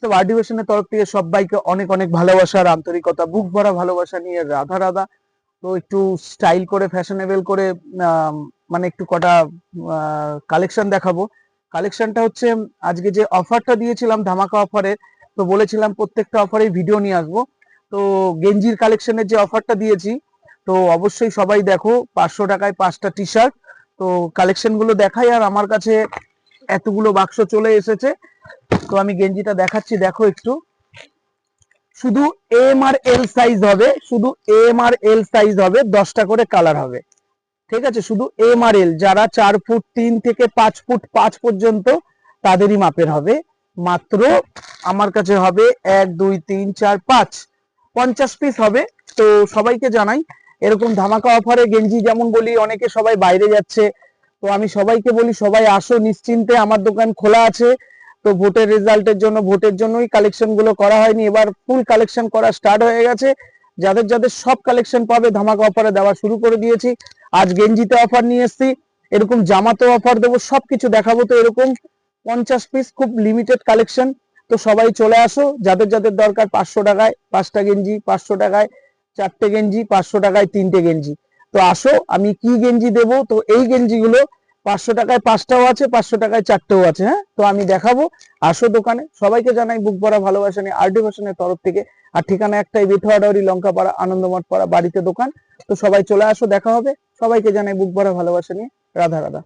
তো আর্টিফিশিয়ালের তরফ থেকে সবাইকে অনেক অনেক ভালোবাসা আর আন্তরিকতা, বুক ভরা ভালোবাসা নিয়ে রাধা রাধা। তো একটু স্টাইল করে ফ্যাশনেবল করে মানে একটু কটা কালেকশন দেখাবো। কালেকশনটা হচ্ছে আজকে যে অফারটা দিয়েছিলাম ধামাকা অফারে, তো বলেছিলাম প্রত্যেকটা অফারে ভিডিও নিয়ে আসবো। তো গেঞ্জির কালেকশনের যে অফারটা দিয়েছি, তো অবশ্যই সবাই দেখো, 500 টাকায় 5টা টি শার্ট। তো কালেকশন গুলো দেখাই। আর আমার কাছে এতগুলো বাক্স চলে এসেছে, তো আমি গেঞ্জিটা দেখাচ্ছি, দেখো একটু। শুধু এম আর এল সাইজ হবে, শুধু এম আর এল সাইজ হবে, 10টা করে কালার হবে। ঠিক আছে, শুধু এম আর এল, যারা 4 ফুট 3 থেকে 5 ফুট 5 পর্যন্ত তাদেরই মাপের হবে। মাত্র আমার কাছে হবে 1 2 3 4 5 50 পিস হবে। তো সবাইকে জানাই, এরকম ধামাকা অফারে গেঞ্জি যেমন বলি, অনেকে সবাই বাইরে যাচ্ছে, তো আমি সবাইকে বলি সবাই আসো নিশ্চিন্তে, আমার দোকান খোলা আছে। তো ভোটের রেজাল্টের জন্য, ভোটের জন্যই কালেকশন গুলো করা হয়নি, এবার ফুল কালেকশন করা স্টার্ট হয়ে গেছে। যাদের যাদের সব কালেকশন পাবে ধামাকা অফারে দেওয়া শুরু করে দিয়েছি। আজ গেঞ্জিতে অফার নিয়ে এসেছি, এরকম জামাতেও অফার দেবো, সবকিছু দেখাবো। তো এরকম 50 পিস খুব লিমিটেড কালেকশন। তো সবাই চলে আসো, যাদের যাদের দরকার। 500 টাকায় 5টা গেঞ্জি, 500 টাকায় 4টে গেঞ্জি, 500 টাকায় 3টে গেঞ্জি। তো আসো, আমি কি গেঞ্জি দেবো, তো এই গেঞ্জিগুলো 500 টাকায় 5টাও আছে, 500 টাকায় 4টেও আছে। হ্যাঁ, তো আমি দেখাবো। আসো দোকানে। সবাইকে জানাই বুক ভরা ভালোবাসা নিয়ে আরডি ফ্যাশনের তরফ থেকে। আর ঠিকানা একটাই, বেথুয়াডাউরি, লঙ্কাপাড়া, আনন্দমঠ পাড়া, বাড়িতে দোকান। তো সবাই চলে আসো, দেখা হবে। সবাইকে জানাই বুক ভরা ভালোবাসা নিয়ে রাধা রাধা।